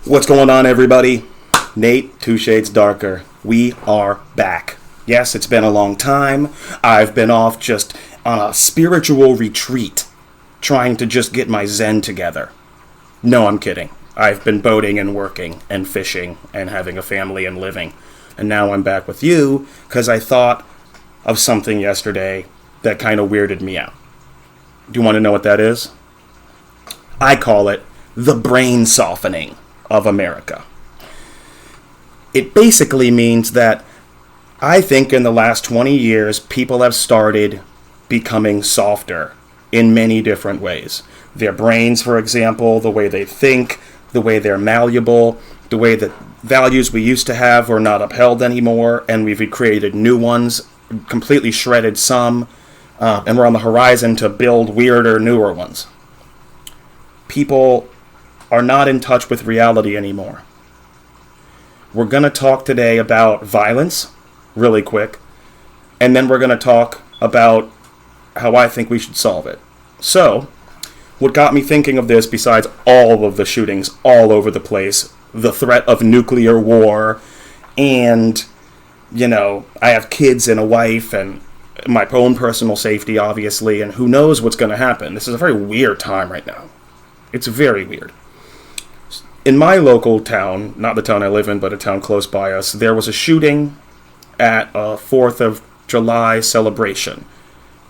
What's going on, everybody? Nate, Two Shades Darker. We are back. Yes, it's been a long time. I've been off just on a spiritual retreat, trying to just get my zen together. No, I'm kidding. I've been boating and working and fishing and having a family and living. And now I'm back with you because I thought of something yesterday that kind of weirded me out. Do you want to know what that is? I call it the brain softening of America. It basically means that I think in the last 20 years, people have started becoming softer in many different ways. Their brains, for example, the way they think, the way they're malleable, the way that values we used to have are not upheld anymore, and we've created new ones, completely shredded some, and we're on the horizon to build weirder, newer ones. People are not in touch with reality anymore. We're going to talk today about violence, really quick, and then we're going to talk about how I think we should solve it. So, what got me thinking of this, besides all of the shootings all over the place, the threat of nuclear war, and, I have kids and a wife, and my own personal safety, obviously, and who knows what's going to happen. This is a very weird time right now. It's very weird. In my local town, not the town I live in, but a town close by us, there was a shooting at a 4th of July celebration,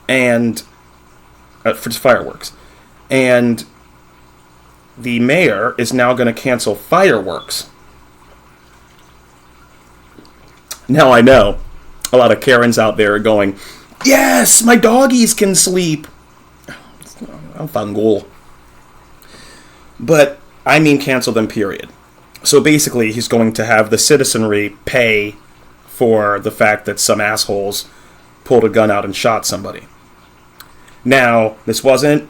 and for fireworks. And the mayor is now going to cancel fireworks. Now I know a lot of Karens out there are going, yes, my doggies can sleep. I'm fangul. But I mean cancel them, period. So basically, he's going to have the citizenry pay for the fact that some assholes pulled a gun out and shot somebody. Now, this wasn't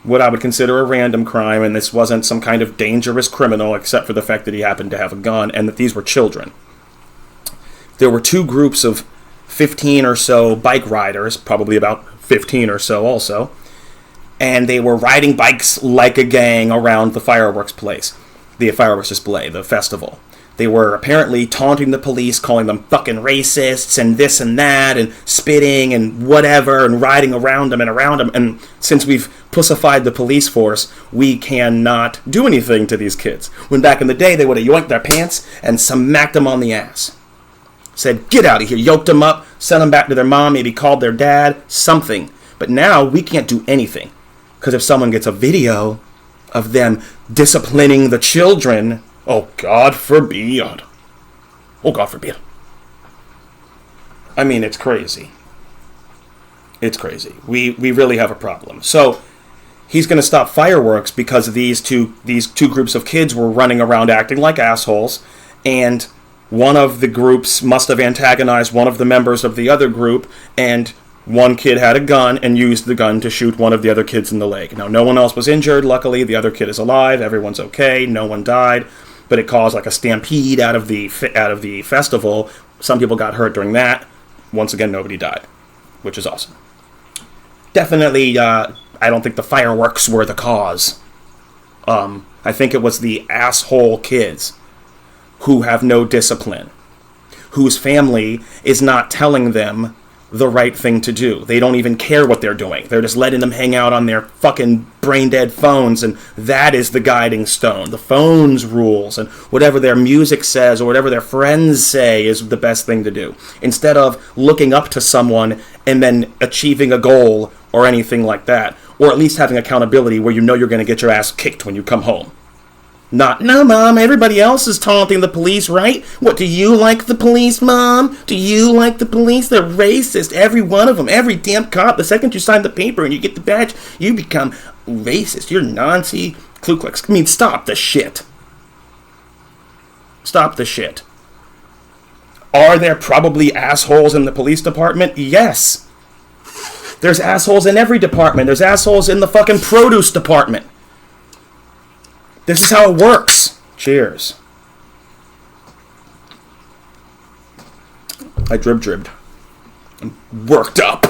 what I would consider a random crime, and this wasn't some kind of dangerous criminal, except for the fact that he happened to have a gun, and that these were children. There were two groups of 15 or so bike riders, probably about 15 or so also, and they were riding bikes like a gang around the fireworks place, the fireworks display, the festival. They were apparently taunting the police, calling them fucking racists and this and that, and spitting and whatever, and riding around them and around them. And since we've pussified the police force, we cannot do anything to these kids. When back in the day, they would have yoinked their pants and smacked them on the ass. Said, get out of here, yoked them up, sent them back to their mom, maybe called their dad, something. But now we can't do anything. Because if someone gets a video of them disciplining the children, oh, God forbid. Oh, God forbid. I mean, it's crazy. It's crazy. We really have a problem. So, he's going to stop fireworks because these two groups of kids were running around acting like assholes, and one of the groups must have antagonized one of the members of the other group, and one kid had a gun and used the gun to shoot one of the other kids in the leg. Now, no one else was injured. Luckily, the other kid is alive. Everyone's okay. No one died. But it caused like a stampede out of the festival. Some people got hurt during that. Once again, nobody died, which is awesome. Definitely, I don't think the fireworks were the cause. I think it was the asshole kids who have no discipline, whose family is not telling them the right thing to do. They don't even care what they're doing. They're just letting them hang out on their fucking brain-dead phones, and that is the guiding stone. The phone's rules, and whatever their music says or whatever their friends say is the best thing to do. Instead of looking up to someone and then achieving a goal or anything like that. Or at least having accountability where you know you're going to get your ass kicked when you come home. Not, no, Mom, everybody else is taunting the police, right? What, do you like the police, Mom? Do you like the police? They're racist, every one of them, every damn cop. The second you sign the paper and you get the badge, you become racist. You're Nazi, Ku Klux. I mean, stop the shit. Stop the shit. Are there probably assholes in the police department? Yes. There's assholes in every department. There's assholes in the fucking produce department. This is how it works. Cheers. I dribbed. I'm worked up.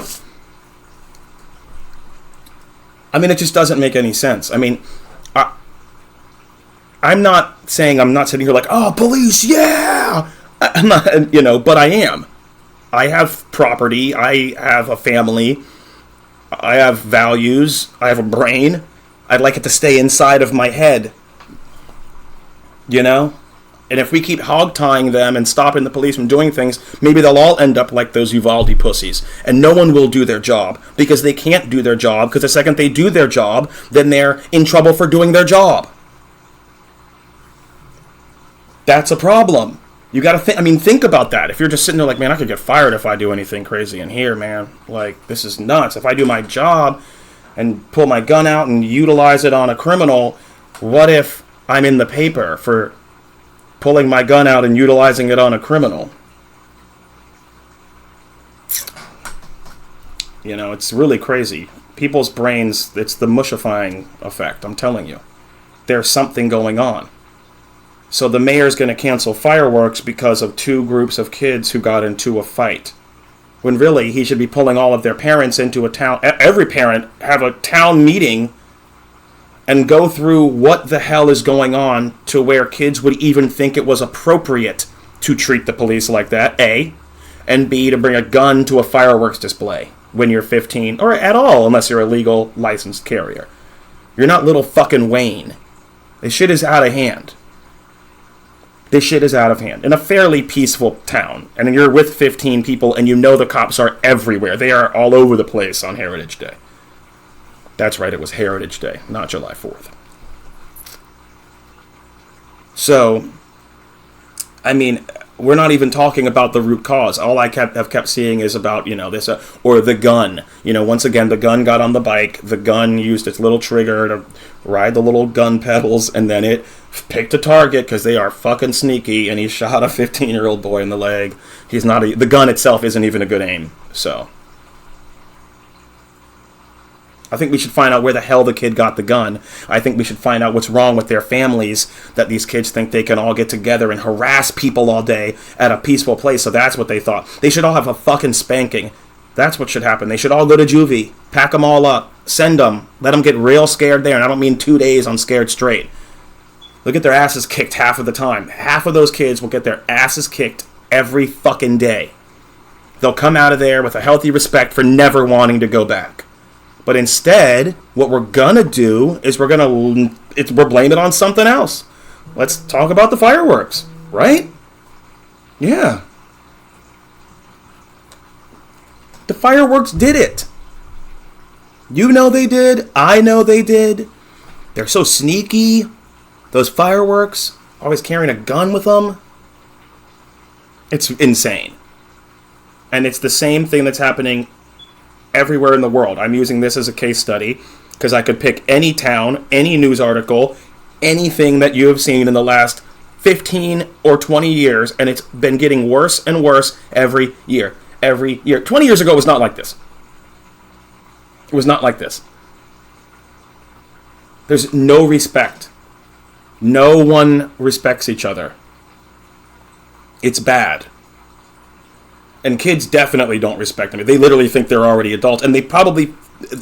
I mean, it just doesn't make any sense. I mean, I'm not saying, I'm not sitting here like, oh, police, yeah! I'm not, but I am. I have property, I have a family, I have values, I have a brain. I'd like it to stay inside of my head. And if we keep hog-tying them and stopping the police from doing things, maybe they'll all end up like those Uvalde pussies. And no one will do their job, because they can't do their job, because the second they do their job, then they're in trouble for doing their job. That's a problem. You gotta think about that. If you're just sitting there like, man, I could get fired if I do anything crazy in here, man. Like, this is nuts. If I do my job and pull my gun out and utilize it on a criminal, what if I'm in the paper for pulling my gun out and utilizing it on a criminal? It's really crazy. People's brains, it's the mushifying effect, I'm telling you. There's something going on. So the mayor's going to cancel fireworks because of two groups of kids who got into a fight. When really, he should be pulling all of their parents into a town, every parent, have a town meeting and go through what the hell is going on to where kids would even think it was appropriate to treat the police like that, A, and B, to bring a gun to a fireworks display when you're 15, or at all, unless you're a legal licensed carrier. You're not little fucking Wayne. This shit is out of hand. This shit is out of hand. In a fairly peaceful town, and you're with 15 people, and the cops are everywhere. They are all over the place on Heritage Day. That's right, it was Heritage Day, not July 4th. So, we're not even talking about the root cause. All I have kept seeing is about, this, or the gun. Once again, the gun got on the bike. The gun used its little trigger to ride the little gun pedals, and then it picked a target because they are fucking sneaky, and he shot a 15-year-old boy in the leg. The gun itself isn't even a good aim, so. I think we should find out where the hell the kid got the gun. I think we should find out what's wrong with their families, that these kids think they can all get together and harass people all day at a peaceful place. So that's what they thought. They should all have a fucking spanking. That's what should happen. They should all go to juvie, pack them all up, send them, let them get real scared there. And I don't mean 2 days on scared straight. They'll get their asses kicked half of the time. Half of those kids will get their asses kicked every fucking day. They'll come out of there with a healthy respect for never wanting to go back. But instead, what we're gonna do is we're blame it on something else. Let's talk about the fireworks, right? Yeah. The fireworks did it. They did. I know they did. They're so sneaky. Those fireworks, always carrying a gun with them. It's insane. And it's the same thing that's happening everywhere in the world. I'm using this as a case study because I could pick any town, any news article, anything that you have seen in the last 15 or 20 years, and it's been getting worse and worse every year. Every year. 20 years ago, it was not like this. It was not like this. There's no respect. No one respects each other. It's bad. And kids definitely don't respect them. They literally think they're already adults. And they probably,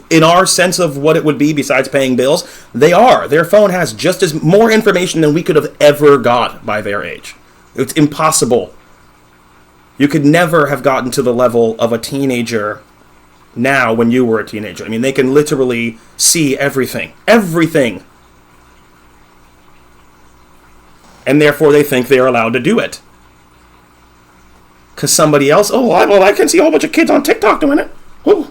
in our sense of what it would be besides paying bills, they are. Their phone has just as more information than we could have ever got by their age. It's impossible. You could never have gotten to the level of a teenager now when you were a teenager. They can literally see everything. Everything. And therefore they think they're allowed to do it. Because somebody else, I can see a whole bunch of kids on TikTok doing it. Ooh.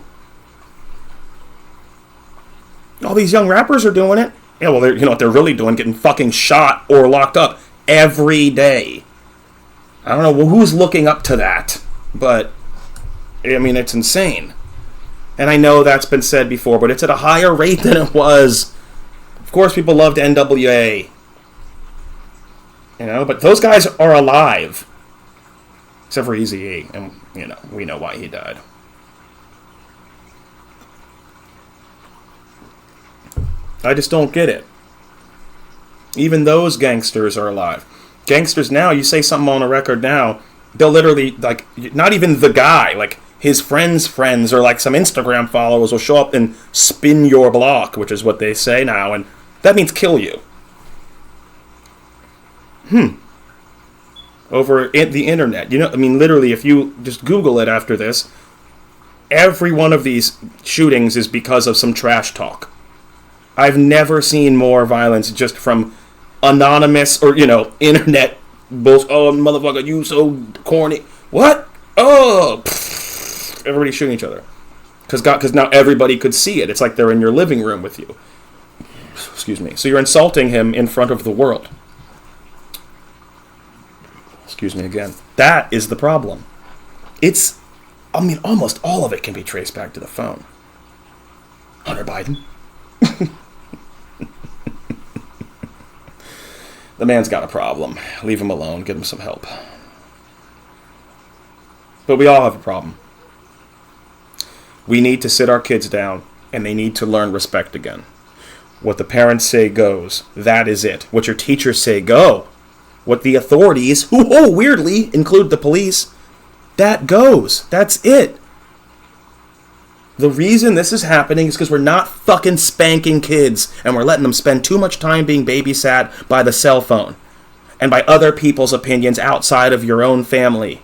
All these young rappers are doing it. Yeah, well, you know what they're really doing? Getting fucking shot or locked up every day. I don't know who's looking up to that, but, it's insane. And I know that's been said before, but it's at a higher rate than it was. Of course, people loved NWA. But those guys are alive. Except for Eazy-E, and, we know why he died. I just don't get it. Even those gangsters are alive. Gangsters now, you say something on a record now, they'll literally, not even the guy, his friends' friends or, some Instagram followers will show up and spin your block, which is what they say now, and that means kill you. over the internet. You know, I mean, literally, if you just Google it after this, every one of these shootings is because of some trash talk. I've never seen more violence just from anonymous or, internet bullshit. Oh, motherfucker, you so corny. What? Oh, everybody's shooting each other. Because now everybody could see it. It's like they're in your living room with you. Excuse me. So you're insulting him in front of the world. Excuse me again. That is the problem. Almost all of it can be traced back to the phone. Hunter Biden. The man's got a problem. Leave him alone. Get him some help. But we all have a problem. We need to sit our kids down, and they need to learn respect again. What the parents say goes. That is it. What your teachers say, go. What the authorities, who weirdly include the police, that goes. That's it. The reason this is happening is because we're not fucking spanking kids, and we're letting them spend too much time being babysat by the cell phone and by other people's opinions outside of your own family.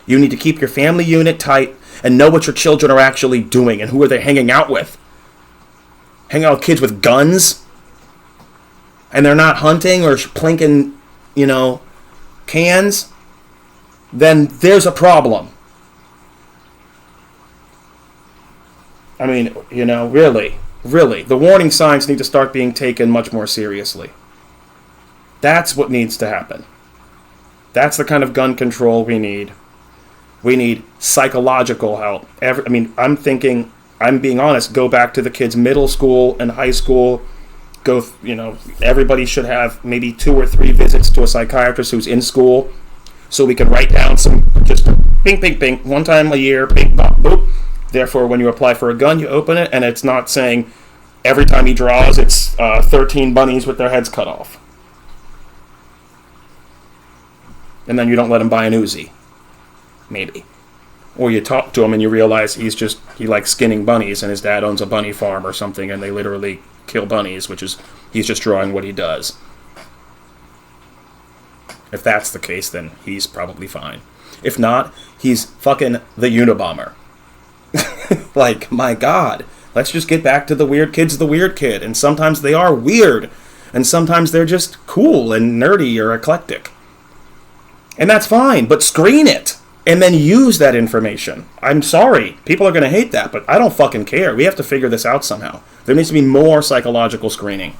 You need to keep your family unit tight and know what your children are actually doing and who are they hanging out with. Hang out with kids with guns, and they're not hunting or plinking, cans, then there's a problem. I mean, really, the warning signs need to start being taken much more seriously. That's what needs to happen. That's the kind of gun control we need. We need psychological help. I'm being honest, go back to the kids' middle school and high school. Everybody should have maybe 2 or 3 visits to a psychiatrist who's in school, so we can write down some, just ping, ping, ping, one time a year, ping, bop, boop. Therefore, when you apply for a gun, you open it, and it's not saying every time he draws, it's 13 bunnies with their heads cut off. And then you don't let him buy an Uzi. Maybe. Or you talk to him and you realize he likes skinning bunnies, and his dad owns a bunny farm or something, and they literally kill bunnies, he's just drawing what he does. If that's the case, then he's probably fine. If not, he's fucking the Unabomber. Like, my God, let's just get back to the weird kid's the weird kid. And sometimes they are weird. And sometimes they're just cool and nerdy or eclectic. And that's fine, but screen it. And then use that information. I'm sorry, people are going to hate that, but I don't fucking care. We have to figure this out somehow. There needs to be more psychological screening.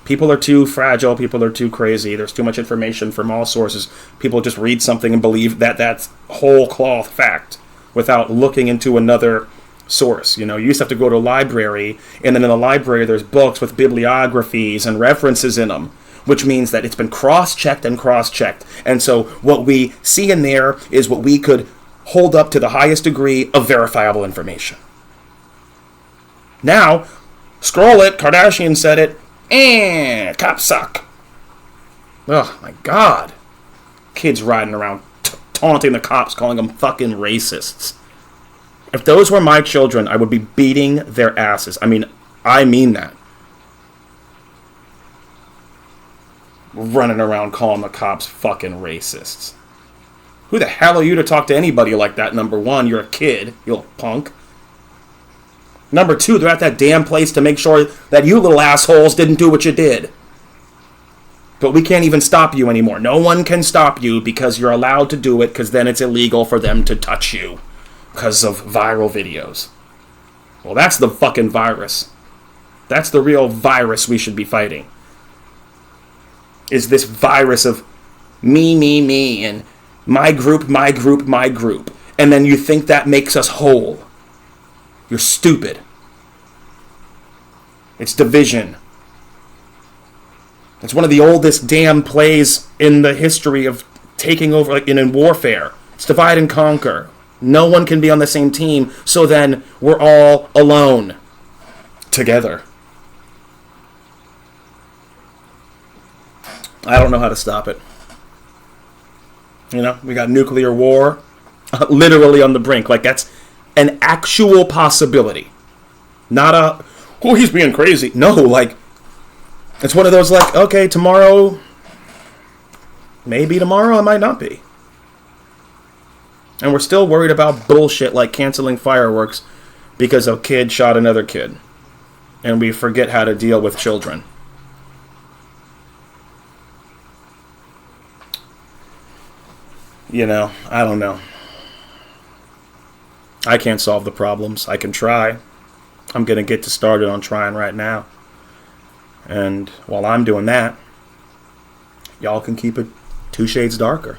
People are too fragile. People are too crazy. There's too much information from all sources. People just read something and believe that that's whole cloth fact without looking into another source. You used to have to go to a library, and then in the library there's books with bibliographies and references in them, which means that it's been cross-checked and cross-checked. And so what we see in there is what we could hold up to the highest degree of verifiable information. Now, scroll it, Kardashian said it, cops suck. Oh my God. Kids riding around taunting the cops, calling them fucking racists. If those were my children, I would be beating their asses. I mean that. Running around calling the cops fucking racists. Who the hell are you to talk to anybody like that? Number one, you're a kid, you little punk. Number two, they're at that damn place to make sure that you little assholes didn't do what you did. But we can't even stop you anymore. No one can stop you because you're allowed to do it, because then it's illegal for them to touch you because of viral videos. Well, that's the fucking virus. That's the real virus we should be fighting. Is this virus of me, and my group. And then you think that makes us whole. You're stupid. It's division. It's one of the oldest damn plays in the history of taking over, in warfare. It's divide and conquer. No one can be on the same team, so then we're all alone. Together. I don't know how to stop it. We got nuclear war literally on the brink. That's an actual possibility. Not he's being crazy. No, it's one of those, okay, tomorrow Maybe tomorrow it might not be. And we're still worried about bullshit like canceling fireworks because a kid shot another kid. And we forget how to deal with children. You know, I don't know. I can't solve the problems. I can try. I'm going to get started on trying right now. And while I'm doing that, y'all can keep it 2 shades darker.